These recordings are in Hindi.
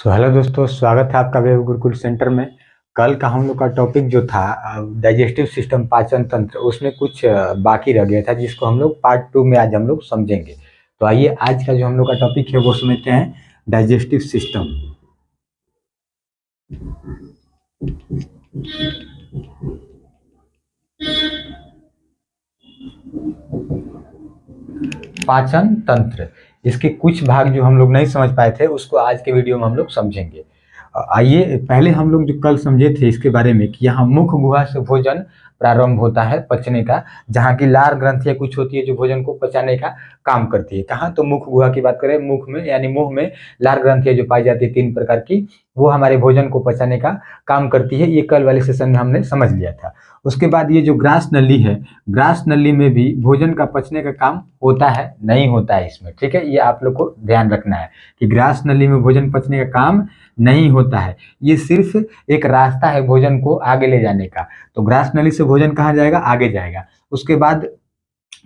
तो हेलो दोस्तों, स्वागत है आपका वेब गुरुकुल सेंटर में। कल का हम लोग का टॉपिक जो था डाइजेस्टिव सिस्टम, पाचन तंत्र, उसमें कुछ बाकी रह गया था जिसको हम लोग पार्ट 2 में आज हम लोग समझेंगे। तो आइए आज का जो हम लोग का टॉपिक है वो समझते हैं, डाइजेस्टिव सिस्टम, पाचन तंत्र। इसके कुछ भाग जो हम लोग नहीं समझ पाए थे उसको आज के वीडियो में हम लोग समझेंगे। आइए पहले हम लोग जो कल समझे थे इसके बारे में कि यहाँ मुख गुहा से भोजन प्रारंभ होता है पचने का, जहाँ की लार ग्रंथियां कुछ होती है जो भोजन को पचाने का काम करती है। कहाँ? तो मुख गुहा की बात करें, मुख में यानी मुंह में लार ग्रंथियां जो पाई जाती है 3 प्रकार की, वो हमारे भोजन को पचाने का काम करती है। ये कल वाले सेशन में हमने समझ लिया था। उसके बाद ये जो ग्रास नली है, ग्रास नली में भी भोजन का पचने का काम होता है, नहीं होता है इसमें, ठीक है। ये आप लोग को ध्यान रखना है कि ग्रास नली में भोजन पचने का काम नहीं होता है। ये सिर्फ एक रास्ता है भोजन को आगे ले जाने का। तो ग्रास नली से भोजन कहाँ जाएगा? आगे जाएगा। उसके बाद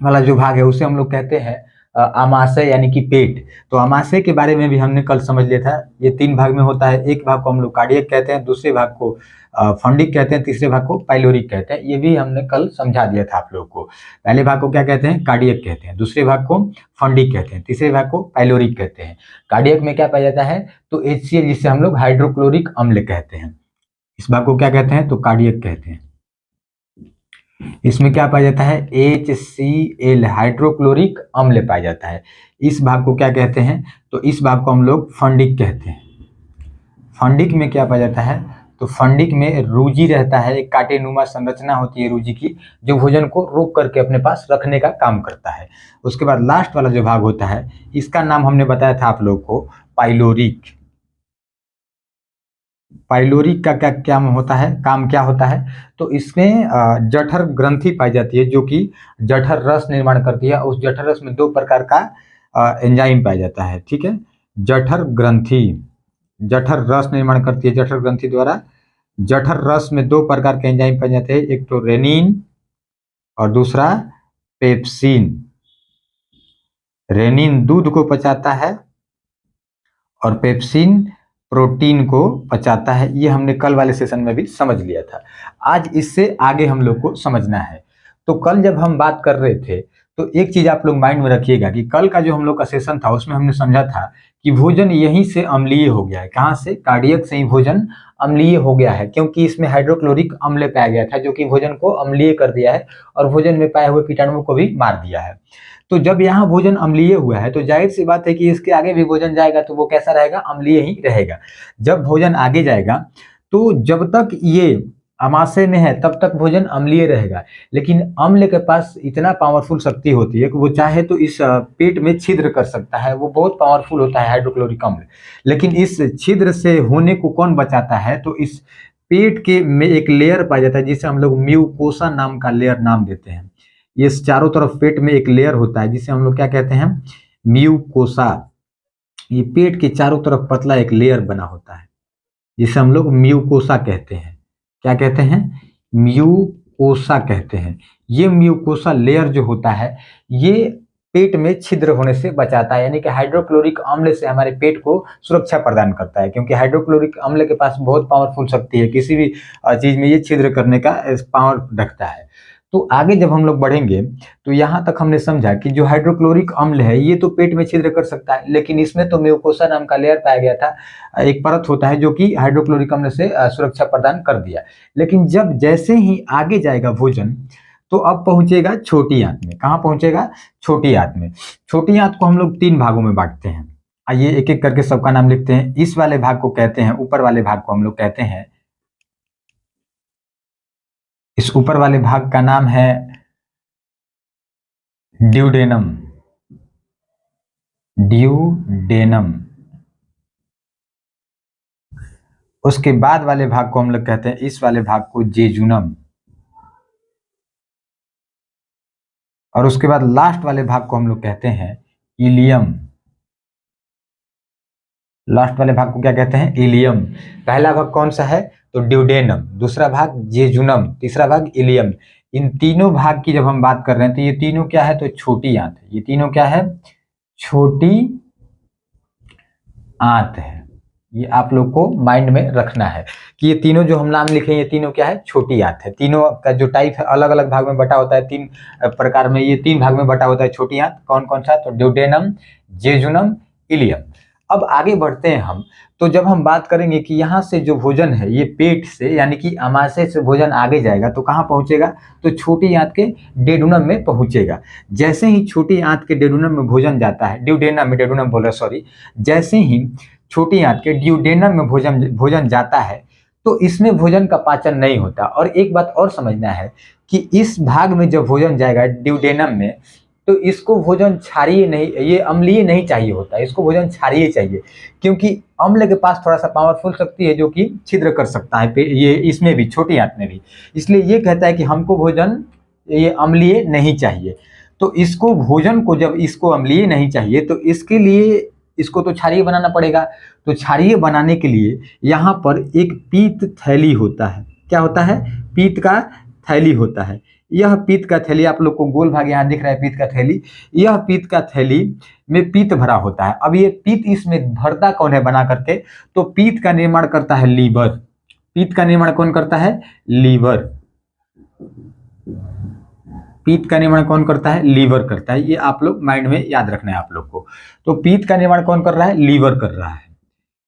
वाला जो भाग है उसे हम लोग कहते हैं आमाशय यानी कि पेट। तो आमाशय के बारे में भी हमने कल समझ लिया था। ये 3 भाग में होता है। एक भाग को हम लोग कार्डियक कहते हैं, दूसरे भाग को फंडिक कहते हैं, तीसरे भाग को पाइलोरिक कहते हैं। ये भी हमने कल समझा दिया था आप लोगों को। पहले भाग को क्या कहते हैं? कार्डियक कहते हैं, दूसरे भाग को फंडिक कहते हैं, तीसरे भाग को पाइलोरिक कहते हैं। कार्डियक में क्या पाया जाता है? तो HCl, जिसे हम लोग हाइड्रोक्लोरिक अम्ल कहते हैं। इस भाग को क्या कहते हैं? तो कार्डियक कहते हैं। इसमें क्या पाया जाता है? HCl, हाइड्रोक्लोरिक अम्ल पाया जाता है। इस भाग को क्या कहते हैं? तो इस भाग को हम लोग फंडिक कहते हैं। फंडिक में क्या पाया जाता है? तो फंडिक में रूजी रहता है, एक कांटेनुमा संरचना होती है रूजी की, जो भोजन को रोक करके अपने पास रखने का काम करता है। उसके बाद लास्ट वाला जो भाग होता है, इसका नाम हमने बताया था आप लोग को, पाइलोरिक। पाइलोरिक का क्या क्या होता है, काम क्या होता है? तो इसमें जठर ग्रंथि पाई जाती है जो कि जठर रस निर्माण करती है। उस जठर रस में 2 प्रकार का एंजाइम पाया जाता है, ठीक है। जठर ग्रंथि जठर रस निर्माण करती है जठर ग्रंथि द्वारा। जठर रस में 2 प्रकार के एंजाइम पाए जाते हैं, एक तो रेनिन और दूसरा पेप्सिन। रेनिन दूध को पचाता है और पेप्सिन प्रोटीन को पचाता है। ये हमने कल वाले सेशन में भी समझ लिया था। आज इससे आगे हम लोग को समझना है। तो कल जब हम बात कर रहे थे तो एक चीज आप लोग माइंड में रखिएगा कि कल का जो हम लोग का सेशन था उसमें हमने समझा था कि भोजन यहीं से अम्लीय हो गया है। कहाँ से? कार्डियक से ही भोजन अम्लीय हो गया है, क्योंकि इसमें हाइड्रोक्लोरिक अम्ल पाया गया था जो कि भोजन को अम्लीय कर दिया है और भोजन में पाए हुए कीटाणुओं को भी मार दिया है। तो जब यहाँ भोजन अम्लीय हुआ है तो जाहिर सी बात है कि इसके आगे भी भोजन जाएगा तो वो कैसा रहेगा? अम्लीय ही रहेगा। जब भोजन आगे जाएगा तो जब तक ये अमाशय में है तब तक भोजन अम्लीय रहेगा, लेकिन अम्ल के पास इतना पावरफुल शक्ति होती है कि वो चाहे तो इस पेट में छिद्र कर सकता है। वो बहुत पावरफुल होता है हाइड्रोक्लोरिक अम्ल। लेकिन इस छिद्र से होने को कौन बचाता है? तो इस पेट के में एक लेयर पाया जाता है जिसे हम लोग म्यूकोसा नाम का लेयर नाम देते हैं। ये चारों तरफ पेट में एक लेयर होता है जिसे हम लोग क्या कहते हैं? म्यूकोसा। ये पेट के चारों तरफ पतला एक लेयर बना होता है जिसे हम लोग म्यूकोसा कहते हैं। क्या कहते हैं? म्यूकोसा कहते हैं। ये म्यूकोसा लेयर जो होता है ये पेट में छिद्र होने से बचाता है, यानी कि हाइड्रोक्लोरिक अम्ल से हमारे पेट को सुरक्षा प्रदान करता है, क्योंकि हाइड्रोक्लोरिक अम्ल के पास बहुत पावरफुल शक्ति है, किसी भी चीज में ये छिद्र करने का पावर रखता है। तो आगे जब हम लोग बढ़ेंगे तो यहाँ तक हमने समझा कि जो हाइड्रोक्लोरिक अम्ल है ये तो पेट में छिद्र कर सकता है, लेकिन इसमें तो म्यूकोसा नाम का लेयर पाया गया था, एक परत होता है जो कि हाइड्रोक्लोरिक अम्ल से सुरक्षा प्रदान कर दिया। लेकिन जब जैसे ही आगे जाएगा भोजन तो अब पहुंचेगा छोटी आंत में। कहाँ पहुंचेगा? छोटी आंत में। छोटी आंत को हम लोग 3 भागों में बांटते हैं। आइए एक एक करके सबका नाम लिखते हैं। इस वाले भाग को कहते हैं, ऊपर वाले भाग को हम लोग कहते हैं, इस ऊपर वाले भाग का नाम है ड्यूडेनम। ड्यूडेनम। उसके बाद वाले भाग को हम लोग कहते हैं, इस वाले भाग को जेजुनम। और उसके बाद लास्ट वाले भाग को हम लोग कहते हैं इलियम। लास्ट वाले भाग को क्या कहते हैं? इलियम। पहला भाग कौन सा है? तो ड्यूडेनम, दूसरा भाग जेजुनम, तीसरा भाग इलियम। इन तीनों भाग की जब हम बात कर रहे हैं तो ये तीनों क्या है? तो छोटी आंत है। ये तीनों क्या है? छोटी आंत है। ये आप लोग को माइंड में रखना है कि ये तीनों जो हम नाम लिखे ये तीनों क्या है, छोटी आंत है। तीनों का जो टाइप है अलग अलग भाग में बटा होता है, 3 प्रकार में, ये 3 भाग में बटा होता है छोटी आंत। कौन कौन सा? तो ड्यूडेनम, जेजुनम, इलियम। अब आगे बढ़ते हैं हम। तो जब हम बात करेंगे कि यहाँ से जो भोजन है ये पेट से यानी कि आमाशय से भोजन आगे जाएगा तो कहाँ पहुँचेगा? तो छोटी आंत के डेडुनम में पहुँचेगा। जैसे ही छोटी आंत के डेडुनम में भोजन जाता है, ड्यूडेनम में, डेडुनम बोल रहा सॉरी, जैसे ही छोटी आंत के ड्यूडेनम में भोजन जाता है तो इसमें भोजन का पाचन नहीं होता। और एक बात और समझना है कि इस भाग में जब भोजन जाएगा ड्यूडेनम में तो इसको भोजन क्षारीय नहीं, ये अम्लीय नहीं चाहिए होता, इसको भोजन क्षारीय चाहिए, क्योंकि अम्ल के पास थोड़ा सा पावरफुल शक्ति है जो कि छिद्र कर सकता है ये इसमें भी, छोटी आंत में भी। इसलिए ये कहता है कि हमको भोजन ये अम्लीय नहीं चाहिए। तो इसको भोजन को जब इसको अम्लीय नहीं चाहिए तो इसके लिए इसको तो क्षारीय बनाना पड़ेगा। तो क्षारीय बनाने के लिए यहाँ पर एक पीत थैली होता है। क्या होता है? पीत का थैली होता है। यह पीत का थैली आप लोग को गोल भाग यहाँ दिख रहा है, पीत का थैली। यह पीत का थैली में पीत भरा होता है। अब ये पीत इसमें भरता कौन है बना करके? तो पीत का निर्माण करता है लीवर। पीत का निर्माण कौन करता है? लीवर। पीत का निर्माण कौन करता है? लीवर करता है। ये आप लोग माइंड में याद रखना है आप लोग को। तो पीत का निर्माण कौन कर रहा है? लीवर कर रहा है।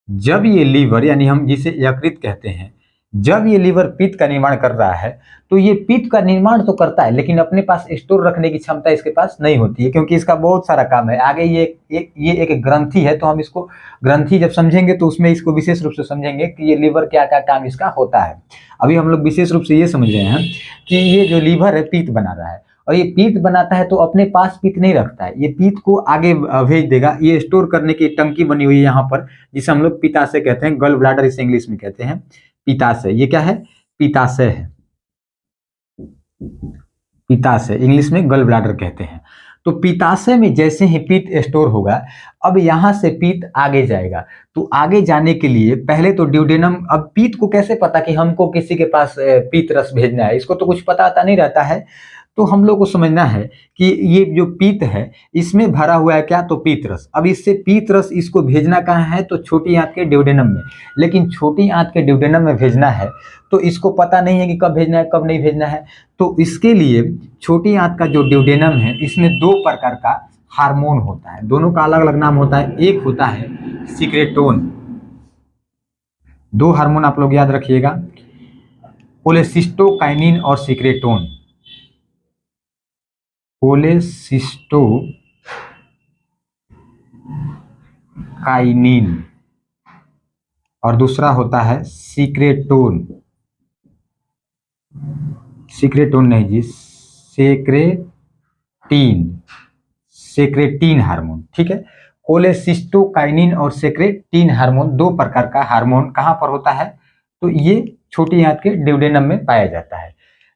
जब ये लीवर यानी हम जिसे यकृत कहते हैं, जब ये लीवर पित्त का निर्माण कर रहा है तो ये पित्त का निर्माण तो करता है लेकिन अपने पास स्टोर रखने की क्षमता इसके पास नहीं होती है, क्योंकि इसका बहुत सारा काम है। आगे ये एक ग्रंथि है, तो हम इसको ग्रंथि जब समझेंगे तो उसमें इसको विशेष रूप से समझेंगे कि ये लीवर क्या क्या काम इसका होता है। अभी हम लोग विशेष रूप से ये समझ रहे हैं कि ये जो लीवर है पित्त बना रहा है, और ये पित्त बनाता है तो अपने पास पित्त नहीं रखता है, ये पित्त को आगे भेज देगा। ये स्टोर करने की टंकी बनी हुई है यहाँ पर, जिसे हम लोग पित्ताशय कहते हैं, गल ब्लैडर इसे इंग्लिश में कहते हैं पित्ताशय। ये क्या है? पित्ताशय है। पित्ताशय इंग्लिश में गल ब्लैडर कहते हैं। तो पित्ताशय में जैसे ही पित्त स्टोर होगा, अब यहाँ से पित्त आगे जाएगा। तो आगे जाने के लिए पहले तो ड्यूडेनम, अब पित्त को कैसे पता कि हमको किसी के पास पित्त रस भेजना है? इसको तो कुछ पता नहीं रहता है। तो हम लोग को समझना है कि ये जो पित्त है इसमें भरा हुआ है क्या? तो पित्त रस। अब इससे पित्त रस इसको भेजना कहाँ है? तो छोटी आंत के ड्यूडेनम में। लेकिन छोटी आंत के ड्यूडेनम में भेजना है तो इसको पता नहीं है कि कब भेजना है कब नहीं भेजना है। तो इसके लिए छोटी आंत का जो ड्यूडेनम है इसमें 2 प्रकार का हार्मोन होता है, दोनों का अलग अलग नाम होता है। एक होता है सिक्रेटोन, 2 हार्मोन आप लोग याद रखिएगा, कोलेसिस्टोकाइनिन और सिक्रेटोन। कोलेसिस्टोकाइनिन और दूसरा होता है सिक्रेटोन। सिक्रेटोन नहीं जी, सेक्रेटिन हार्मोन, ठीक है। कोलेसिस्टोकाइनिन और सेक्रेटिन हार्मोन 2 प्रकार का हार्मोन कहाँ पर होता है? तो ये छोटी आंत के ड्यूडेनम में पाया जाता है।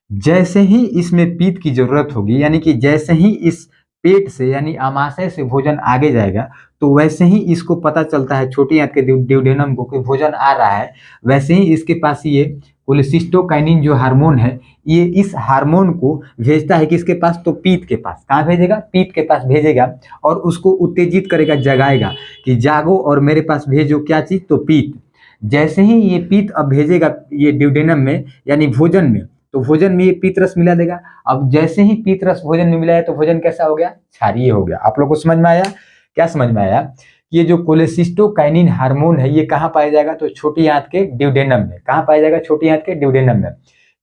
जैसे ही इसमें पित्त की जरूरत होगी, यानी कि जैसे ही इस पेट से यानी आमाशय से भोजन आगे जाएगा तो वैसे ही इसको पता चलता है छोटी आंत के ड्यूडेनम को कि भोजन आ रहा है। वैसे ही इसके पास ये कोलेसिस्टोकाइनिन जो हार्मोन है ये इस हार्मोन को भेजता है किसके पास? तो पित्त के पास। कहाँ भेजेगा? पित्त के पास भेजेगा और उसको उत्तेजित करेगा, जगाएगा कि जागो और मेरे पास भेजो क्या चीज? तो पित्त। जैसे ही ये पित्त अब भेजेगा ये ड्यूडेनम में यानी भोजन में, तो भोजन में ये पित्त रस मिला देगा। अब जैसे ही पित्त रस भोजन में मिला है तो भोजन कैसा हो गया? क्षारीय हो गया। आप लोग को समझ में आया? क्या समझ में आया? ये जो कोलेसिस्टोकाइनिन हार्मोन है ये कहाँ पाया जाएगा? तो छोटी आंत के ड्यूडेनम में। कहाँ पाया जाएगा? छोटी आंत के ड्यूडेनम में।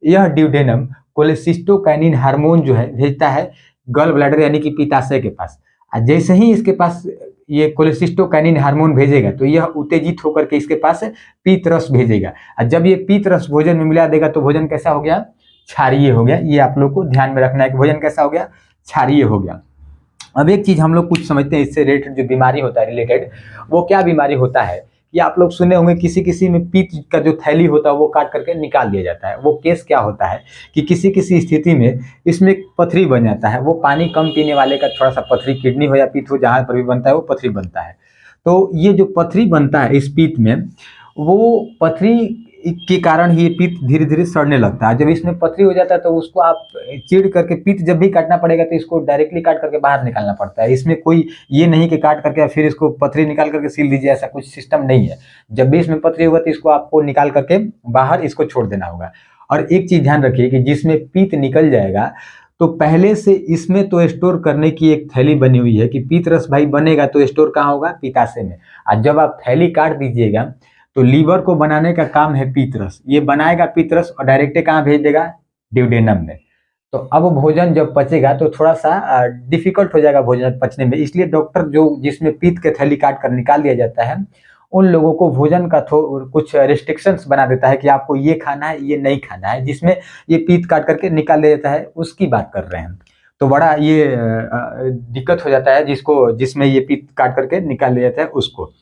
यह ड्यूडेनम कोलेसिस्टोकाइनिन हार्मोन जो है भेजता है गल ब्लैडर यानी कि पित्ताशय के पास। जैसे ही इसके पास ये कोलेसिस्टोकाइनिन हार्मोन भेजेगा तो यह उत्तेजित होकर के इसके पास पित्त रस भेजेगा। और जब ये पित्त रस भोजन में मिला देगा तो भोजन कैसा हो गया? क्षारीय हो गया। ये आप लोग को ध्यान में रखना है कि भोजन कैसा हो गया? क्षारीय हो गया। अब एक चीज हम लोग कुछ समझते हैं इससे रिलेटेड, जो बीमारी होता है रिलेटेड, वो क्या बीमारी होता है कि आप लोग सुने होंगे किसी में पित्त का जो थैली होता है वो काट करके निकाल दिया जाता है। वो केस क्या होता है कि किसी स्थिति में इसमें पथरी बन जाता है। वो पानी कम पीने वाले का थोड़ा सा पथरी, किडनी हो या पित्त हो, जहाँ पर भी बनता है वो पथरी बनता है। तो ये जो पथरी बनता है इस पित्त में, वो पथरी के कारण ही ये पित्त धीरे धीरे सड़ने लगता है। जब इसमें पथरी हो जाता है तो उसको आप चीड़ करके, पित्त जब भी काटना पड़ेगा तो इसको डायरेक्टली काट करके बाहर निकालना पड़ता है। इसमें कोई ये नहीं कि काट करके फिर इसको पथरी निकाल करके सील दीजिए, ऐसा कुछ सिस्टम नहीं है। जब भी इसमें पथरी होगा तो इसको आपको निकाल करके बाहर इसको छोड़ देना होगा। और एक चीज ध्यान रखिए कि जिसमें पित्त निकल जाएगा तो पहले से इसमें तो स्टोर करने की एक थैली बनी हुई है कि पित्त रस भाई बनेगा तो स्टोर कहाँ होगा, पित्ताशय में। और जब आप थैली काट दीजिएगा तो लीवर को बनाने का काम है पित्त रस, ये बनाएगा पित्त रस और डायरेक्ट कहाँ भेज देगा, ड्यूडेनम में। तो अब भोजन जब पचेगा तो थोड़ा सा डिफिकल्ट हो जाएगा भोजन पचने में, इसलिए डॉक्टर जो जिसमें पित्त के थैली काट कर निकाल दिया जाता है उन लोगों को भोजन का कुछ रिस्ट्रिक्शंस बना देता है कि आपको ये खाना है ये नहीं खाना है, जिसमें ये पित्त काट करके निकाल देता है, उसकी बात कर रहे हैं। तो बड़ा ये दिक्कत हो जाता है जिसमें ये पित्त काट करके निकाल लिया जाता है उसको।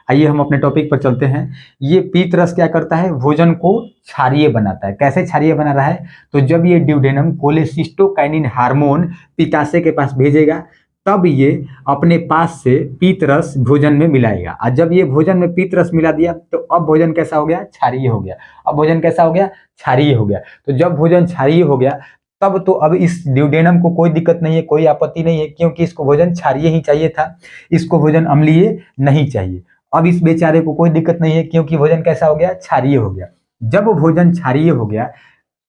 आइए हम अपने टॉपिक पर चलते हैं। ये पित्त रस क्या करता है, भोजन को क्षारीय बनाता है। कैसे क्षारीय बना रहा है, तो जब ये ड्यूडेनम कोलेसिस्टोकाइनिन हार्मोन पित्ताशय के पास भेजेगा तब ये अपने पास से पित्त रस भोजन में मिलाएगा। और जब ये भोजन में पित्त रस मिला दिया तो अब भोजन कैसा हो गया, क्षारीय हो गया। अब भोजन कैसा हो गया, क्षारीय हो गया। तो जब भोजन क्षारीय हो गया तब तो अब इस ड्यूडेनम को कोई दिक्कत नहीं है, कोई आपत्ति नहीं है, क्योंकि इसको भोजन क्षारीय ही चाहिए था, इसको भोजन अम्लीय नहीं चाहिए। अब इस बेचारे को कोई दिक्कत नहीं है क्योंकि भोजन कैसा हो गया, क्षारीय हो गया। जब भोजन क्षारीय हो गया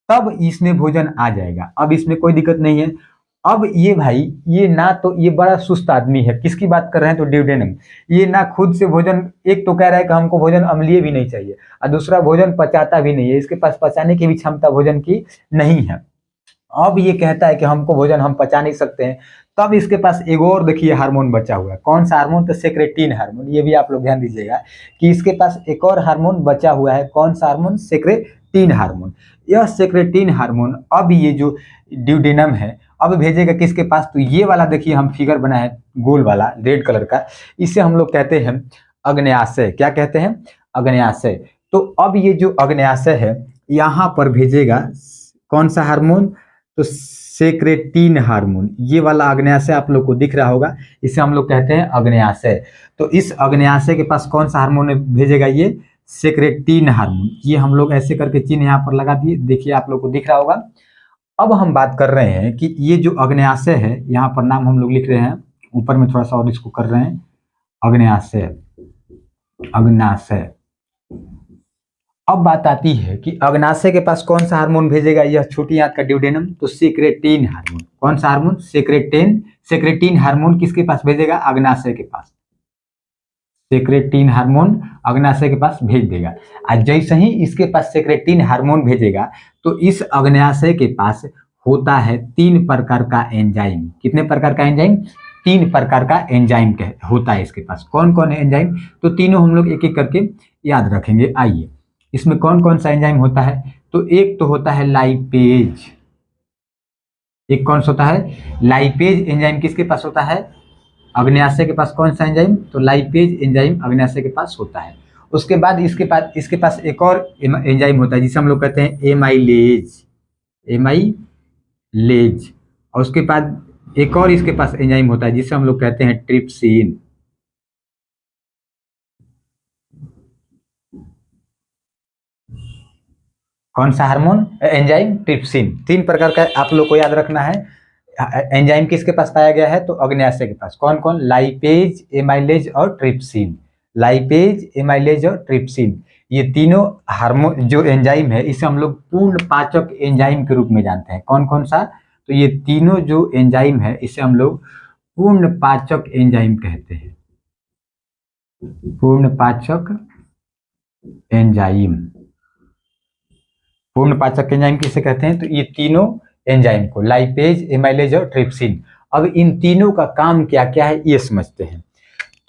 तब इसमें भोजन आ जाएगा, अब इसमें कोई दिक्कत नहीं है। अब ये भाई ये ना तो ये बड़ा सुस्त आदमी है, किसकी बात कर रहे हैं, तो ड्यूडेनम। ये ना खुद से भोजन, एक तो कह रहा है कि हमको भोजन अम्लीय भी नहीं चाहिए और दूसरा भोजन पचाता भी नहीं है, इसके पास पचाने की भी क्षमता भोजन की नहीं है। अब ये कहता है कि हमको भोजन हम पचा नहीं सकते हैं, तब इसके पास एक और देखिए हार्मोन बचा हुआ है। कौन सा हार्मोन, तो सेक्रेटिन हार्मोन। ये भी आप लोग ध्यान दीजिएगा कि इसके पास एक और हार्मोन बचा हुआ है। कौन सा हार्मोन, सेक्रेटिन हार्मोन। यह सेक्रेटिन हार्मोन अब ये जो ड्यूडेनम है अब भेजेगा किसके पास, तो ये वाला देखिए हम फिगर बना है गोल वाला रेड कलर का, इसे हम लोग कहते हैं अग्न्याशय। क्या कहते हैं, अग्न्याशय। तो अब ये जो अग्न्याशय है यहाँ पर भेजेगा कौन सा हार्मोन, तो सेक्रेटिन हार्मोन। ये वाला अग्न्याशय आप लोग को दिख रहा होगा, इसे हम लोग कहते हैं अग्न्याशय। तो इस अग्न्याशय के पास कौन सा हार्मोन भेजेगा, ये सेक्रेटिन हार्मोन। ये हम लोग ऐसे करके चिन्ह यहाँ पर लगा दिए, देखिए आप लोग को दिख रहा होगा। अब हम बात कर रहे हैं कि ये जो अग्न्याशय है, यहाँ पर नाम हम लोग लिख रहे हैं, ऊपर में थोड़ा सा और इसको कर रहे हैं, अग्न्याशय, अग्न्याशय। अब बात आती है कि अग्न्याशय के पास कौन सा हार्मोन भेजेगा, यह छोटी आंत का ड्यूडेनम, तो सेक्रेटिन हार्मोन। कौन सा हार्मोन, सेक्रेटिन हार्मोन किसके पास भेजेगा, अग्न्याशय के पास। सेक्रेटिन हार्मोन अग्न्याशय के पास भेज देगा। आज जैसे ही इसके पास सेक्रेटिन हार्मोन भेजेगा तो इस अग्न्याशय के पास होता है 3 प्रकार का एंजाइम। कितने प्रकार का एंजाइम, 3 प्रकार का एंजाइम होता है इसके पास। कौन कौन है एंजाइम, तो तीनों हम लोग एक एक करके याद रखेंगे। आइए, इसमें कौन कौन सा एंजाइम होता है, तो एक तो होता है लाइपेज। एक कौन सा होता है, लाइपेज एंजाइम किसके पास होता है, अग्न्याशय के पास। कौन सा एंजाइम, तो लाइपेज एंजाइम अग्न्याशय के पास होता है। उसके बाद इसके पास एक और एंजाइम होता है जिसे हम लोग कहते हैं एमाइलेज, एमाइलेज। और उसके बाद एक और इसके पास एंजाइम होता है जिसे हम लोग कहते हैं ट्रिप्सिन। कौन सा हार्मोन, एंजाइम ट्रिप्सिन। 3 प्रकार का आप लोग को याद रखना है। एंजाइम किसके पास पाया गया है, तो अग्न्याशय के पास। कौन कौन, लाइपेज, एमाइलेज और ट्रिप्सिन। लाइपेज, एमाइलेज और ट्रिप्सिन, ये तीनों हार्मोन जो एंजाइम है इसे हम लोग पूर्ण पाचक एंजाइम के रूप में जानते हैं। कौन कौन सा, तो ये तीनों जो एंजाइम है इसे हम लोग पूर्ण पाचक एंजाइम कहते हैं। पूर्ण पाचक एंजाइम, पूर्ण पाचक एंजाइम किसे कहते हैं, तो ये तीनों एंजाइम को, लाइपेज, एमाइलेज और ट्रिप्सिन। अब इन तीनों का काम क्या क्या है ये समझते हैं।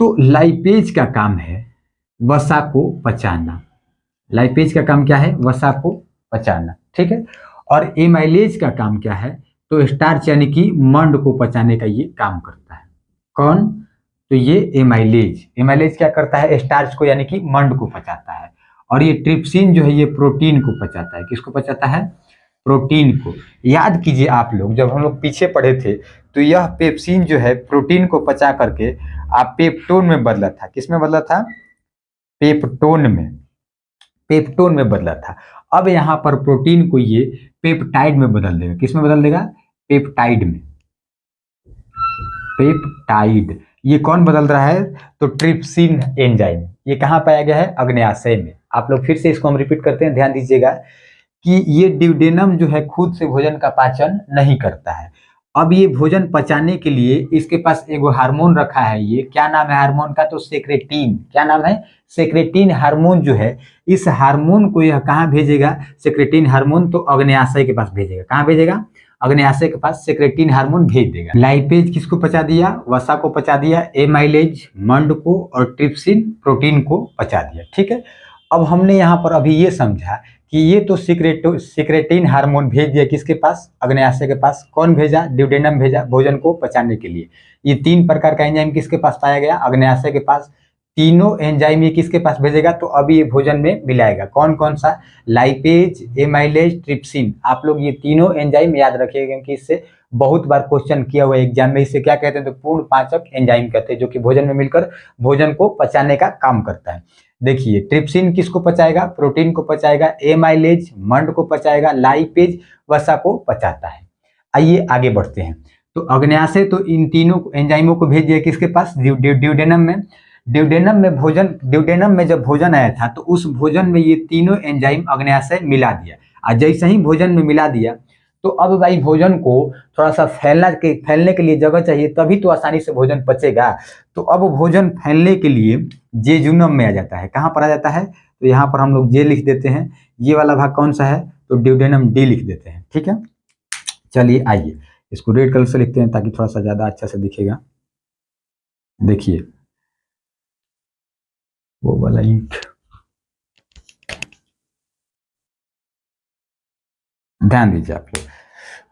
तो लाइपेज का काम है वसा को पचाना। लाइपेज का काम क्या है, वसा को पचाना, ठीक है। और एमाइलेज का काम क्या है, तो स्टार्च यानी कि मंड को पचाने का ये काम करता है। कौन, तो ये एमाइलेज। एमाइलेज क्या करता है, स्टार्च को यानी कि मंड को पचाता है। और ये ट्रिप्सिन जो है ये प्रोटीन को पचाता है। किसको पचाता है, प्रोटीन को। याद कीजिए आप लोग, जब हम लोग पीछे पढ़े थे तो यह पेप्सिन जो है प्रोटीन को पचा करके आप पेप्टोन में बदला था। किस में बदला था, पेप्टोन में। पेप्टोन में बदला था। अब यहाँ पर प्रोटीन को ये पेप्टाइड में बदल देगा। किस में बदल देगा? पेप्टाइड में। पेप्टाइड ये कौन बदल रहा है? तो ट्रिप्सिन एंजाइम। ये कहाँ पाया गया है? अग्न्याशय में। आप लोग फिर से इसको हम रिपीट करते हैं, ध्यान दीजिएगा कि ये ड्यूडेनम जो है खुद से भोजन का पाचन नहीं करता है। अब ये भोजन पचाने के लिए इसके पास एगो हार्मोन रखा है। ये क्या नाम है हार्मोन का? तो सेक्रेटिन। क्या नाम है? सेक्रेटिन हार्मोन जो है, इस हार्मोन को यह कहाँ भेजेगा? सेक्रेटिन हार्मोन तो अग्न्याशय के पास भेजेगा। कहाँ भेजेगा? अग्न्याशय के पास सेक्रेटिन हार्मोन भेज देगा। लाइपेज किसको पचा दिया? वसा को पचा दिया, एमाइलेज मंड को, और ट्रिप्सिन प्रोटीन को पचा दिया। ठीक है, अब हमने यहाँ पर अभी ये समझा कि ये तो सिक्रेटिन हार्मोन भेज दिया किसके पास? अग्न्याशय के पास। कौन भेजा? ड्यूडेनम भेजा भोजन को पचाने के लिए। ये 3 प्रकार का एंजाइम किसके पास पाया गया? अग्न्याशय के पास। तीनों एंजाइम ये किसके पास भेजेगा? तो अभी ये भोजन में मिलाएगा। कौन कौन सा? Lipase, amylase, trypsin. आप लोग ये तीनों एंजाइम याद रखिएगा क्योंकि इससे बहुत बार क्वेश्चन किया हुआ एग्जाम में। इसे क्या कहते हैं? तो पूर्ण पाचक एंजाइम कहते हैं, जो कि भोजन में मिलकर भोजन को पचाने का काम करता है। देखिए, ट्रिप्सिन किसको पचाएगा? प्रोटीन को पचाएगा। एमाइलेज मंड को पचाएगा। लाइपेज वसा को पचाता है। आइए आगे बढ़ते हैं। तो अग्न्याशय तो इन तीनों एंजाइमों को भेज दिया किसके पास? ड्यूडेनम में। ड्यूडेनम में जब भोजन आया था तो उस भोजन में ये तीनों एंजाइम अग्न्याशय मिला दिया। और जैसे ही भोजन में मिला दिया तो अब भाई भोजन को थोड़ा सा फैलने के लिए जगह चाहिए, तभी तो आसानी से भोजन पचेगा। तो अब भोजन फैलने के लिए जेजुनम में आ जाता है। कहाँ पर आ जाता है? तो यहाँ पर हम लोग जे लिख देते हैं। ये वाला भाग कौन सा है? तो ड्यूडेनम डी लिख देते हैं। ठीक है, चलिए आइए इसको रेड कलर से लिखते हैं ताकि थोड़ा सा ज्यादा अच्छा से दिखेगा। देखिए वो वाला इंक, ध्यान दीजिए आप लोग।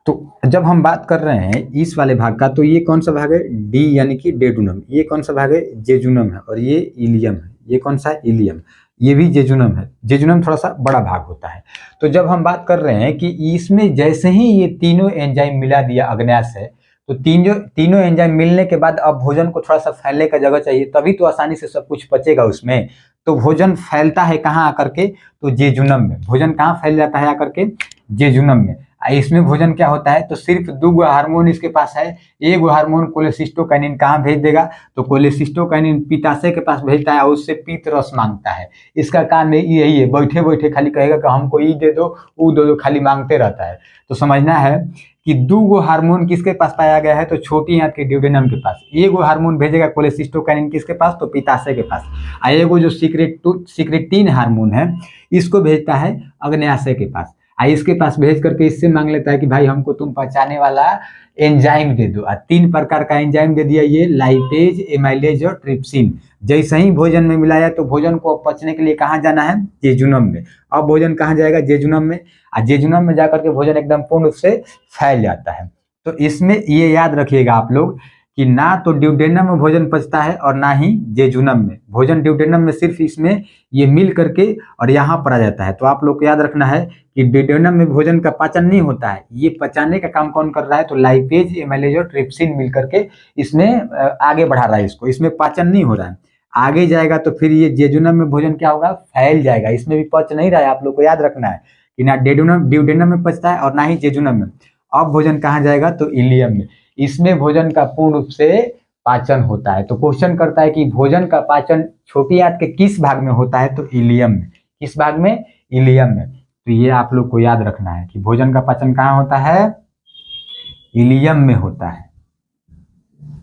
तो जब हम बात कर रहे हैं इस वाले भाग का, तो ये कौन सा भाग है? डी यानी कि डेडुनम। ये कौन सा भाग है? जेजुनम है। और ये इलियम है। ये कौन सा है? इलियम। ये भी जेजुनम है। जेजुनम थोड़ा सा बड़ा भाग होता है। तो जब हम बात कर रहे हैं कि इसमें जैसे ही ये तीनों एंजाइम मिला दिया अग्न्याशय, तो तीनों एंजाइम मिलने के बाद अब भोजन को थोड़ा सा फैलने का जगह चाहिए, तभी तो आसानी से सब कुछ पचेगा उसमें। तो भोजन फैलता है कहाँ आकर के? तो जेजुनम में। भोजन कहाँ फैल जाता है आकर के? जेजुनम में। इसमें भोजन क्या होता है? तो सिर्फ 2 हार्मोन इसके पास है। एक हार्मोन कोलेसिस्टोकाइनिन कहाँ भेज देगा? तो कोलेसिस्टोकाइनिन पित्ताशय के पास भेजता है और उससे पीत रस मांगता है। इसका काम यही है, बैठे बैठे खाली कहेगा कि हमको ई दे दो, वो दे दो, खाली मांगते रहता है। तो समझना है कि 2 हार्मोन किसके पास पाया गया है? तो छोटी आंत के ड्यूडेनम के पास। एक हार्मोन भेजेगा कोलेसिस्टोकाइनिन किसके पास? तो पित्ताशय के पास। और एगो जो सिक्रेटिन हार्मोन है इसको भेजता है अग्न्याशय के पास। इसके पास भेज करके इससे मांग लेता है कि भाई हमको तुम पचाने वाला एंजाइम दे दो। 3 प्रकार का एंजाइम दे दिया, ये लाइपेज, एमाइलेज और ट्रिप्सिन। जैसे ही भोजन में मिलाया तो भोजन को पचने के लिए कहाँ जाना है? जेजुनम में। अब भोजन कहाँ जाएगा? जेजुनम में। और जेजुनम में जाकर के भोजन एकदम पूर्ण रूप से फैल जाता है। तो इसमें ये याद रखिएगा आप लोग कि ना तो ड्यूडेनम में भोजन पचता है और ना ही जेजुनम में। भोजन ड्यूडेनम में सिर्फ इसमें ये मिल करके और यहाँ पर आ जाता है। तो आप लोग को याद रखना है कि ड्यूडेनम में भोजन का पाचन नहीं होता है। ये पचाने का काम कौन कर रहा है? तो लाइपेज, एमाइलेज और ट्रिप्सिन मिल करके इसमें आगे बढ़ा रहा है इसको। इसमें पाचन नहीं हो रहा है। आगे जाएगा तो फिर ये जेजुनम में भोजन क्या होगा? फैल जाएगा। इसमें भी पच नहीं रहा है। आप लोग को याद रखना है कि ना ड्यूडेनम में पचता है और ना ही जेजुनम में। अब भोजन कहाँ जाएगा? तो इलियम में। इसमें भोजन का पूर्ण रूप से पाचन होता है। तो क्वेश्चन करता है कि भोजन का पाचन छोटी आंत के किस भाग में होता है? तो इलियम में। किस भाग में? इलियम में। तो ये आप लोग को याद रखना है कि भोजन का पाचन कहाँ होता है? इलियम में होता है।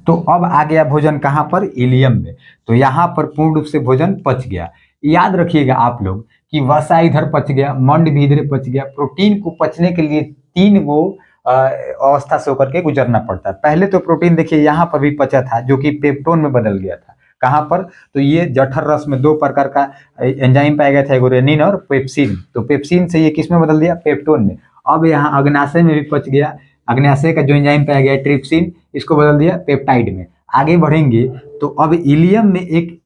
तो अब आ गया भोजन कहाँ पर? इलियम में। तो यहाँ पर पूर्ण रूप से भोजन पच गया। याद रखिएगा आप लोग कि वसा इधर पच गया, मंड भी इधर पच गया। प्रोटीन को पचने के लिए 3 गो अवस्था से होकर के गुजरना पड़ता है। पहले तो प्रोटीन देखिए यहाँ पर भी पचा था, जो कि पेप्टोन में बदल गया था। कहाँ पर? तो ये जठर रस में 2 प्रकार का एंजाइम पाया गया था, एगो रेनिन और पेप्सिन। तो पेप्सिन से ये किस में बदल दिया? पेप्टोन में। अब यहाँ अग्न्याशय में भी पच गया। अग्न्याशय का जो एंजाइम पाया गया ट्रिप्सिन, इसको बदल दिया पेप्टाइड में। आगे बढ़ेंगे तो अब इलियम में एक,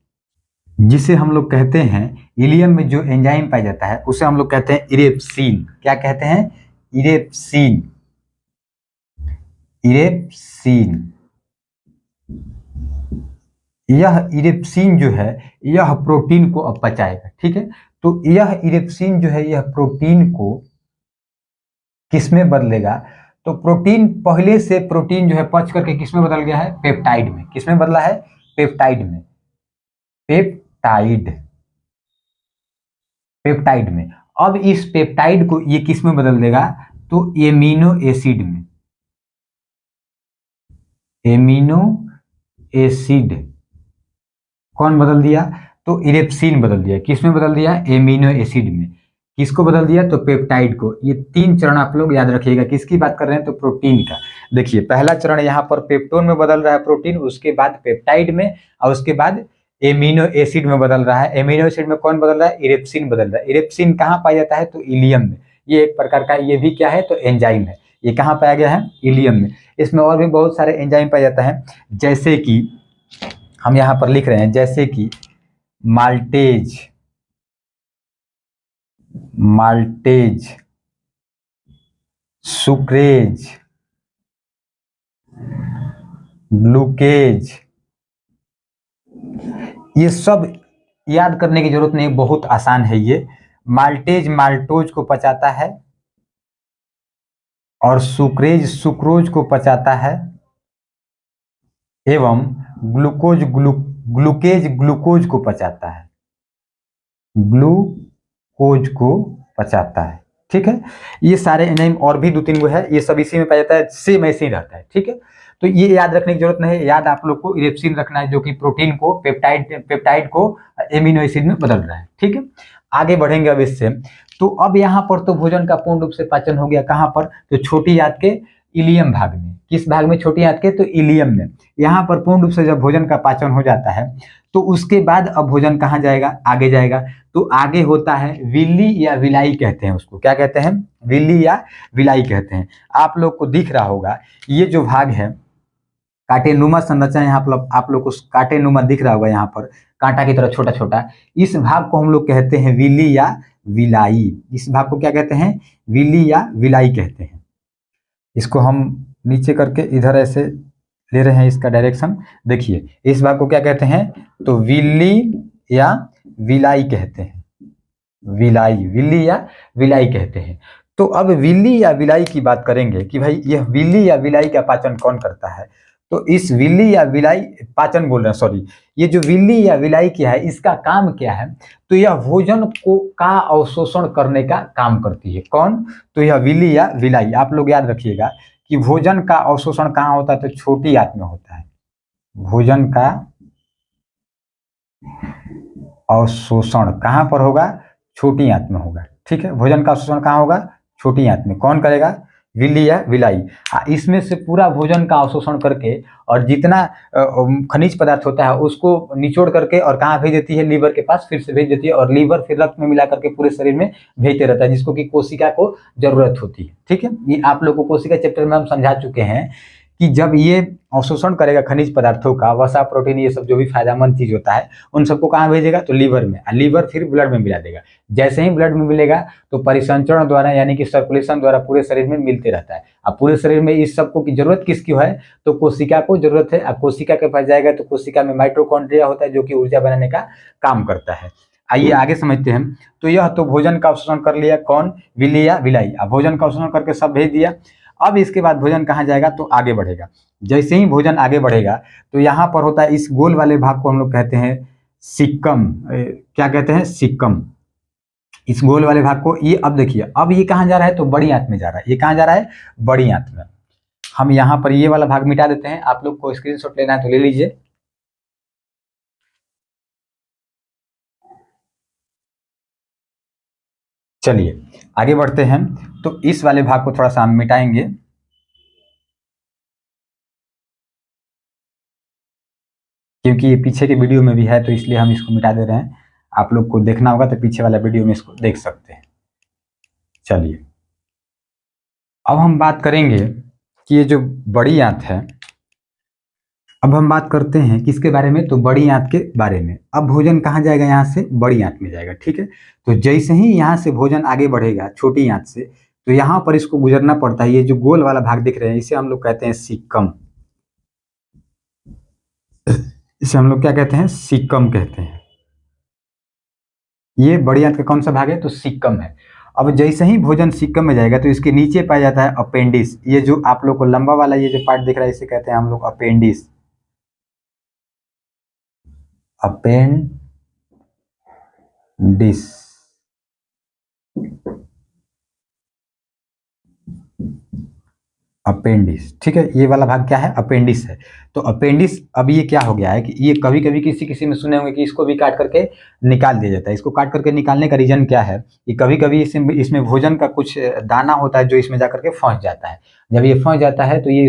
जिसे हम लोग कहते हैं, इलियम में जो एंजाइम पाया जाता है उसे हम लोग कहते हैं इरेप्सिन। क्या कहते हैं? इरेप्सिन। इरेप्सिन। यह इरेप्सिन जो है यह प्रोटीन को अब पचाएगा। ठीक है, तो यह इरिप्सिन जो है यह प्रोटीन को किसमें बदलेगा, तो प्रोटीन पहले से प्रोटीन जो है पच करके किसमें बदल गया है, पेप्टाइड में। किसमें बदला है, पेप्टाइड में, पेप्टाइड, पेप्टाइड में। अब इस पेप्टाइड को ये किस में बदल देगा, तो एमिनो एसिड में, एमिनो एसिड। कौन बदल दिया, तो इरेप्सिन बदल दिया। किस में बदल दिया, एमिनो एसिड में। किसको बदल दिया, तो पेप्टाइड को। ये 3 चरण आप लोग याद रखिएगा। किसकी बात कर रहे हैं, तो प्रोटीन का। देखिए पहला चरण यहाँ पर पेप्टोन में बदल रहा है प्रोटीन, उसके बाद पेप्टाइड में, और उसके बाद एमिनो एसिड में बदल रहा है। एमिनो एसिड में कौन बदल रहा है, इरेप्सिन बदल रहा है। इरेप्सिन कहाँ पाया जाता है, तो इलियम में। ये एक प्रकार का, ये भी क्या है, तो एंजाइम है। ये कहाँ पाया गया है, इलियम में। इसमें और भी बहुत सारे एंजाइम पाया जाता है, जैसे कि हम यहाँ पर लिख रहे हैं, जैसे कि माल्टेज, माल्टेज, सुक्रेज, ग्लूकेज। ये सब याद करने की जरूरत नहीं, बहुत आसान है ये। माल्टेज माल्टोज को पचाता है, और सुक्रेज सुक्रोज को पचाता है, एवं ग्लूकोज ग्लूकेज ग्लूकोज को पचाता है, ग्लूकोज को पचाता है। ठीक है, ये सारे एंजाइम और भी 2-3 गो है, ये सब इसी में पाया जाता है, सेम ऐसे ही रहता है। ठीक है, तो ये याद रखने की जरूरत नहीं है। याद आप लोग को इरेप्सिन रखना है, जो कि प्रोटीन को पेप्टाइड को एमिनो एसिड में बदल रहा है। ठीक है, आगे बढ़ेंगे अब इससे। तो अब यहाँ पर तो भोजन का पूर्ण रूप से पाचन हो गया। कहाँ पर, तो छोटी आंत के इलियम भाग में। किस भाग में, छोटी आंत के, तो इलियम में। यहाँ पर पूर्ण रूप से जब भोजन का पाचन हो जाता है, तो उसके बाद अब भोजन कहाँ जाएगा, आगे जाएगा। तो आगे होता है विल्ली या विलाई कहते हैं उसको। क्या कहते हैं, विल्ली या विलाई कहते हैं। आप लोग को दिख रहा होगा ये जो भाग है, कांटेनुमा संरचना, यहाँ पर आप लोग को कांटेनुमा दिख रहा होगा, यहाँ पर कांटा की तरह छोटा छोटा। इस भाग को हम लोग कहते हैं विल्ली या विलाई। इस भाग को क्या कहते हैं, विल्ली या विलाई कहते हैं। इसको हम नीचे करके इधर ऐसे ले रहे हैं, इसका डायरेक्शन देखिए। इस भाग को क्या कहते हैं, तो विल्ली या विलाई कहते हैं। विलाई, विल्ली या विलाई कहते हैं। तो अब विल्ली या विलाई की बात करेंगे कि भाई यह विल्ली या विलाई का पाचन कौन करता है। तो इस विल्ली या विलाई, पाचन बोल रहे हैं सॉरी, ये जो विल्ली या विलाई क्या है, इसका काम क्या है, तो यह भोजन को का अवशोषण करने का काम करती है। कौन, तो यह विल्ली या विलाई। आप लोग याद रखिएगा कि भोजन का अवशोषण कहाँ होता है, तो छोटी आंत में होता है। भोजन का अवशोषण कहाँ पर होगा, छोटी आंत में होगा। ठीक है, भोजन का अवशोषण कहाँ होगा, छोटी आंत में। कौन करेगा, विल्ली या विलाई। इसमें से पूरा भोजन का अवशोषण करके और जितना खनिज पदार्थ होता है उसको निचोड़ करके और कहाँ भेज देती है, लीवर के पास फिर से भेज देती है, और लीवर फिर रक्त में मिला करके पूरे शरीर में भेजते रहता है, जिसको कि कोशिका को जरूरत होती है। ठीक है, ये आप लोगों को कोशिका चैप्टर में हम समझा चुके हैं कि जब ये अवशोषण करेगा खनिज पदार्थों का, वसा, प्रोटीन, ये सब जो भी फायदेमंद चीज होता है, उन सबको कहाँ भेजेगा, तो लीवर में। लीवर फिर ब्लड में मिला देगा। जैसे ही ब्लड में मिलेगा तो परिसंचरण द्वारा यानी कि सर्कुलेशन द्वारा पूरे शरीर में मिलते रहता है। अब पूरे शरीर में इस सबको की जरूरत किसकी है, तो कोशिका को जरूरत है। अब कोशिका के पास जाएगा तो कोशिका में माइटोकॉन्ड्रिया होता है, जो कि ऊर्जा बनाने का काम करता है। आइए आगे समझते हैं। तो यह तो भोजन का अवशोषण कर लिया, कौन, विल्ली या विलाई। अब भोजन का अवशोषण करके सब भेज दिया। अब इसके बाद भोजन कहाँ जाएगा, तो आगे बढ़ेगा। जैसे ही भोजन आगे बढ़ेगा तो यहाँ पर होता है, इस गोल वाले भाग को हम लोग कहते हैं सिक्कम। क्या कहते हैं, सिक्कम। इस गोल वाले भाग को, ये अब देखिए, अब ये कहाँ जा रहा है, तो बड़ी आंत में जा रहा है। ये कहाँ जा रहा है, बड़ी आंत में। हम यहाँ पर ये वाला भाग मिटा देते हैं। आप लोग को स्क्रीनशॉट लेना है तो ले लीजिए। चलिए आगे बढ़ते हैं। तो इस वाले भाग को थोड़ा सा हम मिटाएंगे, क्योंकि ये पीछे के वीडियो में भी है, तो इसलिए हम इसको मिटा दे रहे हैं। आप लोग को देखना होगा तो पीछे वाला वीडियो में इसको देख सकते हैं। चलिए अब हम बात करेंगे कि ये जो बड़ी आंत है, अब हम बात करते हैं किसके बारे में, तो बड़ी आंत के बारे में। अब भोजन कहाँ जाएगा, यहाँ से बड़ी आंत में जाएगा। ठीक है, तो जैसे ही यहाँ से भोजन आगे बढ़ेगा छोटी आंत से, तो यहाँ पर इसको गुजरना पड़ता है। ये जो गोल वाला भाग दिख रहे हैं, इसे हम लोग कहते हैं सिक्कम। इसे हम लोग क्या कहते हैं, सिक्कम कहते हैं। ये बड़ी आंत का कौन सा भाग है? तो सीकम है। अब जैसे ही भोजन सीकम में जाएगा तो इसके नीचे पाया जाता है अपेंडिस। ये जो आप लोग को लंबा वाला ये जो पार्ट दिख रहा है इसे कहते हैं हम लोग अपेंडिस। अपेंडिस, अपेंडिस, ठीक है। ये वाला भाग क्या है? अपेंडिस है। तो अपेंडिस, अब ये क्या हो गया है कि ये कभी कभी किसी किसी में सुने होंगे कि इसको भी काट करके निकाल दिया जाता है। इसको काट करके निकालने का रीजन क्या है? ये कभी कभी इसमें भोजन का कुछ दाना होता है जो इसमें जा करके फंस जाता है। जब ये फंस जाता है तो ये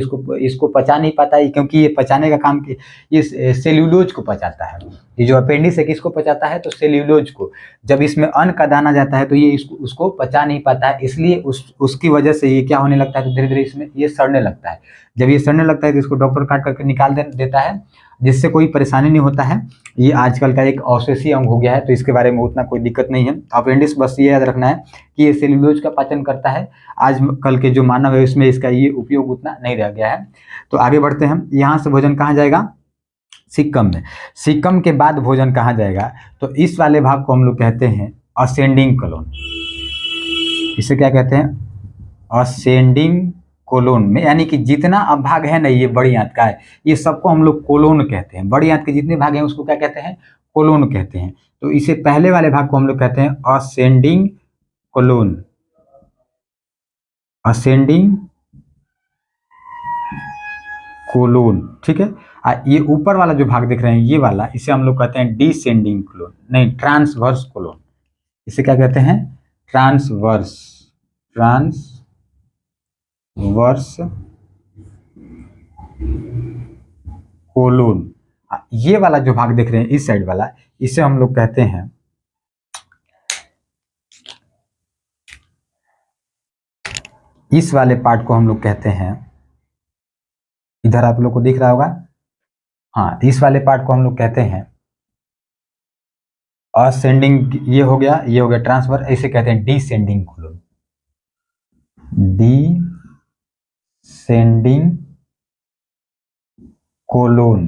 इसको पचा नहीं पाता है, क्योंकि ये पचाने का काम ये सेल्यूलोज को पचाता है। ये जो अपेंडिस है किसको पचाता है? तो सेल्यूलोज को। जब इसमें अन्न का दाना जाता है तो ये उसको पचा नहीं पाता है, इसलिए उसकी वजह से ये क्या होने लगता है? तो धीरे धीरे इसमें ये सड़ने लगता है। जब ये सड़ने लगता है तो इसको डॉक्टर काट करके निकाल देता है, जिससे कोई परेशानी नहीं होता है। ये आजकल का एक अवशेषीय अंग हो गया है, तो इसके बारे में उतना कोई दिक्कत नहीं है। अपेंडिक्स बस ये याद रखना है कि ये सेल्यूलोज का पाचन करता है। आज कल के जो मानव है उसमें इसका ये उपयोग उतना नहीं रह गया है। तो आगे बढ़ते हैं। यहाँ से भोजन कहाँ जाएगा? सिक्कम में। सिक्कम के बाद भोजन कहाँ जाएगा? तो इस वाले भाग को हम लोग कहते हैं असेंडिंग कोलोन। इसे क्या कहते हैं? असेंडिंग कोलोन में, यानी कि जितना अब भाग है ना ये बड़ी आंत का है, ये सबको हम लोग कोलोन कहते हैं। बड़ी आंत के जितने भाग हैं उसको क्या कहते हैं? कोलोन कहते हैं। तो इसे पहले वाले भाग को हम लोग कहते हैं असेंडिंग कोलोन। असेंडिंग कोलोन, ठीक है। ये ऊपर वाला जो भाग देख रहे हैं ये वाला, इसे हम लोग कहते हैं डिसेंडिंग कोलोन, नहीं ट्रांसवर्स कोलोन। इसे क्या कहते हैं? Transverse, transverse colon. ये वाला जो भाग देख रहे हैं इस साइड वाला, इसे हम लोग कहते हैं, इस वाले पार्ट को हम लोग कहते हैं, इधर आप लोग को दिख रहा होगा, हाँ, इस वाले पार्ट को हम लोग कहते हैं असेंडिंग। ये हो गया ट्रांसफर, ऐसे कहते हैं डिसेंडिंग कोलोन। डिसेंडिंग कोलोन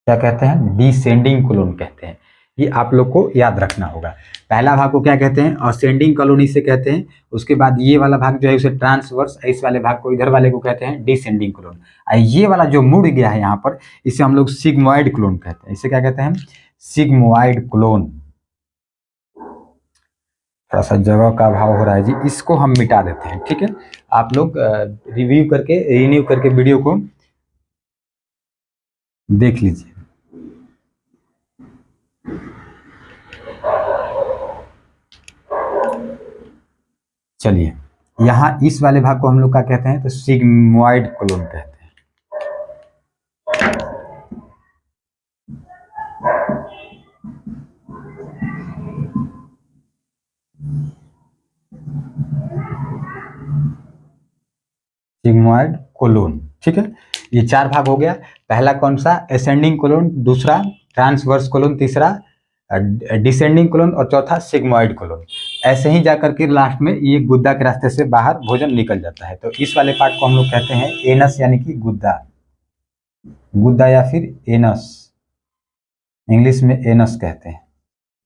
क्या कहते हैं? डिसेंडिंग कोलोन कहते हैं। ये आप लोग को याद रखना होगा। पहला भाग को क्या कहते हैं? असेंडिंग कोलोन इसे कहते हैं। उसके बाद ये वाला भाग जो है उसे ट्रांसवर्स, इस वाले भाग को, इधर वाले को कहते हैं डिसेंडिंग कोलोन। ये वाला जो मुड़ गया है यहाँ पर, इसे हम लोग सिग्मोइड कोलोन कहते हैं। इसे क्या कहते हैं? Sigmoid colon. थोड़ा सा जगह का अभाव हो रहा है जी, इसको हम मिटा देते हैं, ठीक है। आप लोग रिव्यू करके वीडियो को देख लीजिए। चलिए, यहाँ इस वाले भाग को हम लोग क्या कहते हैं? तो सिग्मोइड कोलोन कहते हैं। सिग्मोइड कोलोन, ठीक है। ये चार भाग हो गया। पहला कौन सा? असेंडिंग कोलोन, दूसरा ट्रांसवर्स कोलोन, तीसरा डिसेंडिंग कोलोन और चौथा सिग्मोइड कोलोन। ऐसे ही जाकर के लास्ट में ये गुद्दा के रास्ते से बाहर भोजन निकल जाता है। तो इस वाले पार्ट को हम लोग कहते हैं एनस, यानी कि गुद्दा या फिर एनस, इंग्लिश में एनस कहते हैं,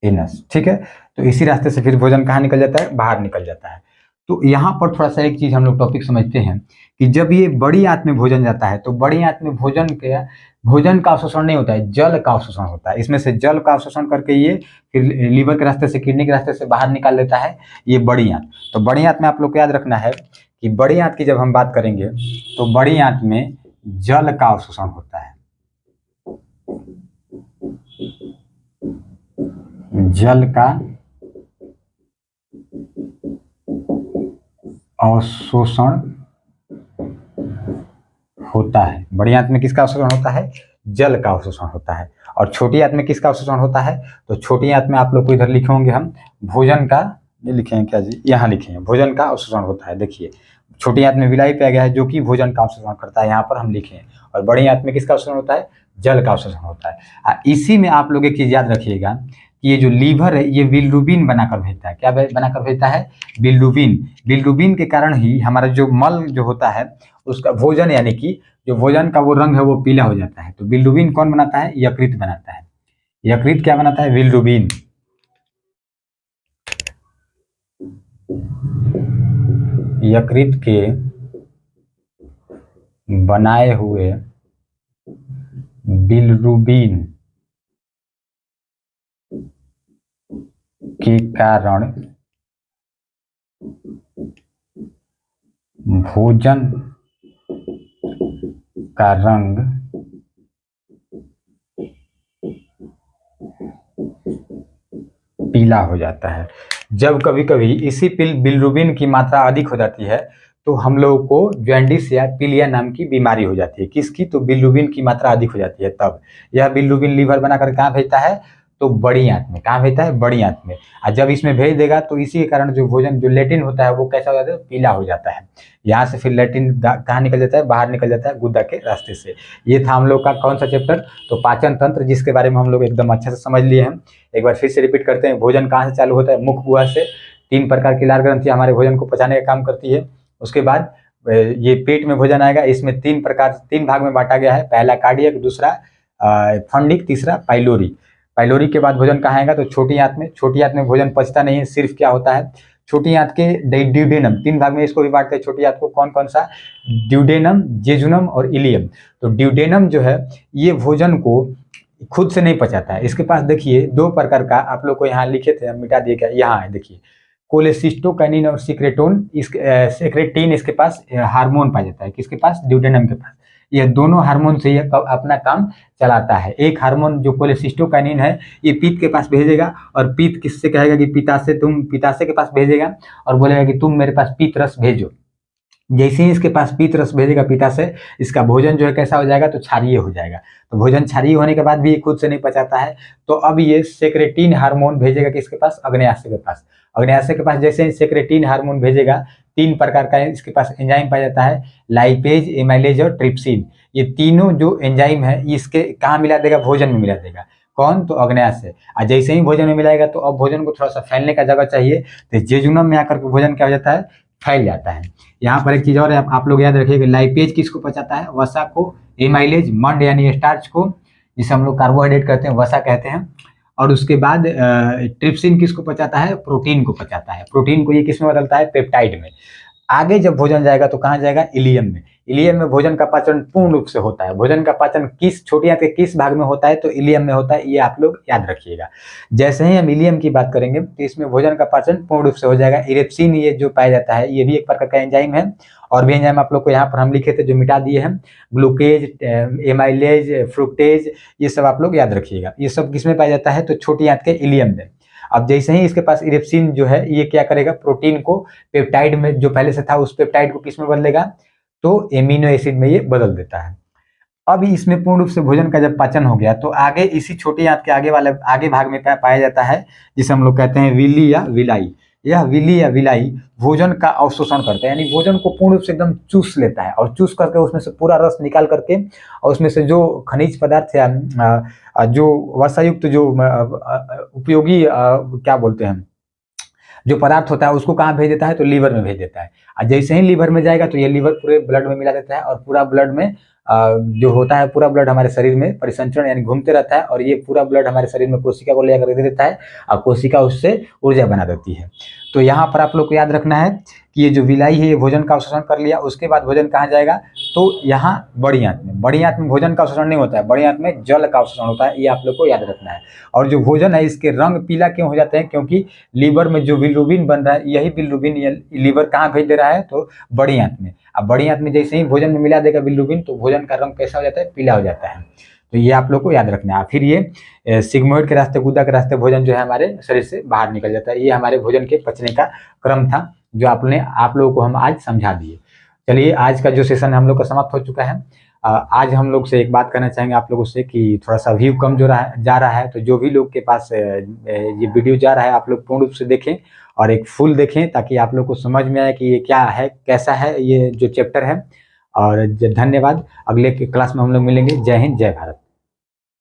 एनस, ठीक है। तो इसी रास्ते से फिर भोजन कहाँ निकल जाता है? बाहर निकल जाता है। तो यहाँ पर थोड़ा सा एक चीज हम लोग टॉपिक समझते हैं कि जब ये बड़ी आंत में भोजन जाता है तो बड़ी आंत में भोजन का अवशोषण नहीं होता है, जल का अवशोषण होता है। इसमें से जल का अवशोषण करके ये फिर लीवर के रास्ते से, किडनी के रास्ते से बाहर निकाल देता है ये बड़ी आंत। तो बड़ी आंत में आप लोग को याद रखना है कि बड़ी आंत की जब हम बात करेंगे तो बड़ी आंत में जल का अवशोषण होता है। जल का अवशोषण होता है। बड़ी आंत में किसका अवशोषण होता है? जल का अवशोषण होता है। और छोटी आंत में किसका अवशोषण होता है? तो छोटी आंत में आप लोग को इधर लिखे होंगे हम, भोजन का, ये लिखे हैं क्या जी? यहाँ लिखे हैं भोजन का अवशोषण होता है। देखिए, छोटी आंत में विलाई पाया गया है जो कि भोजन का अवशोषण करता है, यहाँ पर हम लिखे हैं। और बड़ी आंत में किसका अवशोषण होता है? जल का अवशोषण होता है। इसी में आप लोग एक चीज याद रखिएगा कि ये जो लीवर है ये बिलिरुबिन बनाकर भेजता है। क्या बनाकर भेजता है? बिलिरुबिन। बिलिरुबिन के कारण ही हमारा जो मल जो होता है उसका भोजन, यानी कि जो भोजन का वो रंग है वो पीला हो जाता है। तो बिलिरुबिन कौन बनाता है? यकृत बनाता है। यकृत क्या बनाता है? बिलिरुबिन। यकृत के बनाए हुए बिलिरुबिन के कारण भोजन का रंग पीला हो जाता है। जब कभी कभी इसी बिलिरुबिन की मात्रा अधिक हो जाती है तो हम लोगों को जॉन्डिस या पीलिया नाम की बीमारी हो जाती है। किसकी? तो बिलिरुबिन की मात्रा अधिक हो जाती है। तब यह बिलिरुबिन लीवर बनाकर कहाँ भेजता है? तो बड़ी आंत में। कहाँ भेजता है? बड़ी आंत में। और जब इसमें भेज देगा तो इसी के कारण जो भोजन जो लेटिन होता है वो कैसा हो जाता है? पीला हो जाता है। यहाँ से फिर लेटिन कहाँ निकल जाता है? बाहर निकल जाता है गुदा के रास्ते से। ये था हम लोग का कौन सा चैप्टर? तो पाचन तंत्र, जिसके बारे में हम लोग एकदम अच्छे से समझ लिए हैं। एक बार फिर से रिपीट करते हैं। भोजन कहाँ से चालू होता है? मुख गुहा से। 3 प्रकार की लार ग्रंथि हमारे भोजन को पचाने का काम करती है। उसके बाद ये पेट में भोजन आएगा। इसमें 3 भाग में बांटा गया है। पहला कार्डियक, दूसरा फंडिक, तीसरा पाइलोरी। पाइलोरी के बाद भोजन कहाँ आएगा? तो छोटी आंत में। छोटी आंत में भोजन पचता नहीं है, सिर्फ क्या होता है? छोटी आंत के ड्यूडेनम, 3 भाग में इसको भी बांटते हैं छोटी आंत को। कौन कौन सा? ड्यूडेनम, जेजुनम और इलियम। तो ड्यूडेनम जो है ये भोजन को खुद से नहीं पचाता है। इसके पास देखिए 2 प्रकार का, आप लोग को यहाँ लिखे थे, मिटा दिए क्या? यहाँ है देखिए, कोलेसिस्टोकाइनिन और सेक्रेटिन इसके पास हार्मोन पाया जाता है। किसके पास? ड्यूडेनम के पास। यह दोनों हार्मोन से यह अपना काम चलाता है। एक हार्मोन जो कोलेसिस्टोकाइनिन है ये पीत के पास भेजेगा, और पीत किससे कहेगा कि पिताशय के पास भेजेगा और बोलेगा कि तुम मेरे पास पीत रस भेजो। जैसे ही इसके पास पीत रस भेजेगा पिता से, इसका भोजन जो है कैसा हो जाएगा? तो क्षारीय हो जाएगा। तो भोजन क्षारीय होने के बाद भी ये खुद से नहीं पचाता है। तो अब ये सेक्रेटिन हार्मोन भेजेगा किसके पास? अग्न्याशय के पास। अग्न्याशय के पास जैसे ही सेक्रेटिन हार्मोन भेजेगा, 3 प्रकार का इसके पास एंजाइम पाया जाता है, लाइपेज, एमाइलेज और ट्रिप्सिन। ये तीनों जो एंजाइम है इसके कहाँ मिला देगा? भोजन में मिला देगा। कौन? तो अग्न्याशय। और जैसे ही भोजन में मिलाएगा तो अब भोजन को थोड़ा सा फैलने का जगह चाहिए, तो जेजुनम में आकर के भोजन क्या हो जाता है? फैल जाता है। यहाँ पर एक चीज और है, आप लोग याद रखिएगा, लाइपेज किसको पचाता है? वसा को। एमाइलेज मंड यानी स्टार्च को, जिसे हम लोग कार्बोहाइड्रेट कहते हैं, वसा कहते हैं। और उसके बाद ट्रिप्सिन किसको पचाता है? प्रोटीन को पचाता है। प्रोटीन को ये किस में बदलता है? पेप्टाइड में। आगे जब भोजन जाएगा तो कहाँ जाएगा? इलियम में। इलियम में भोजन का पाचन पूर्ण रूप से होता है। भोजन का पाचन किस छोटी आंत के किस भाग में होता है? तो इलियम में होता है। ये आप लोग याद रखिएगा। जैसे ही हम इलियम की बात करेंगे तो इसमें भोजन का पाचन पूर्ण रूप से हो जाएगा। इरेप्सिन ये जो पाया जाता है ये भी एक प्रकार का एंजाइम है। और भी एंजाइम आप लोग को यहाँ पर हम लिखे थे जो मिटा दिए हैं, ग्लूकेज, एमाइलेज, फ्रुक्टेज, ये सब आप लोग याद रखिएगा। ये सब किसमें पाया जाता है? तो छोटी आंत के इलियम में। अब जैसे ही इसके पास इरेप्सिन जो है ये क्या करेगा? प्रोटीन को पेप्टाइड में जो पहले से था उस पेप्टाइड को किस में बदलेगा? तो एमिनो एसिड में ये बदल देता है। अब इसमें पूर्ण रूप से भोजन का जब पाचन हो गया तो आगे इसी छोटी आंत के आगे भाग में पाया जाता है, जिसे हम लोग कहते हैं विली या विलाई। यह विली या विलाई भोजन का अवशोषण करता है, यानी भोजन को पूर्ण रूप से एकदम चूस लेता है, और चूस करके उसमें से पूरा रस निकाल करके और उसमें से जो खनिज पदार्थ या जो वसायुक्त जो उपयोगी क्या बोलते हैं जो पदार्थ होता है उसको कहाँ भेज देता है? तो लीवर में भेज देता है। और जैसे ही लीवर में जाएगा तो ये लीवर पूरे ब्लड में मिला देता है, और पूरा ब्लड में जो होता है, पूरा ब्लड हमारे शरीर में परिसंचरण यानी घूमते रहता है, और ये पूरा ब्लड हमारे शरीर में कोशिका को ले जाकर दे देता है, और कोशिका उससे ऊर्जा बना देती है। तो यहाँ पर आप लोग को याद रखना है कि ये जो विलाई है ये भोजन का अवशोषण कर लिया। उसके बाद भोजन कहाँ जाएगा? तो यहाँ बड़ी आंत में। बड़ी आंत में भोजन का अवशोषण नहीं होता है, बड़ी आंत में जल का अवशोषण होता है। ये आप लोग को याद रखना है। और जो भोजन है इसके रंग पीला क्यों हो जाते हैं? क्योंकि लीवर में जो बिलिरुबिन बन रहा है, यही बिलिरुबिन लीवर कहाँ भेज दे रहा है? तो बड़ी आंत में। अब बड़ी आंत में जैसे ही भोजन में मिला देगा बिलिरुबिन तो भोजन का रंग कैसा हो जाता है? पीला हो जाता है। तो ये आप लोग को याद रखना है। फिर ये सिग्मोइड के रास्ते, गुदा के रास्ते भोजन जो है हमारे शरीर से बाहर निकल जाता है। ये हमारे भोजन के पचने का क्रम था जो आप लोगों को हम आज समझा दिए। चलिए आज का जो सेशन हम लोग का समाप्त हो चुका है। आज हम लोग से एक बात करना चाहेंगे आप लोगों से कि थोड़ा सा व्यू कम जा रहा है, तो जो भी लोग के पास ये वीडियो जा रहा है आप लोग पूर्ण रूप से देखें और एक फुल देखें, ताकि आप लोग को समझ में आए कि ये क्या है, कैसा है ये जो चैप्टर है। और धन्यवाद। अगले क्लास में हम लोग मिलेंगे। जय हिंद, जय भारत।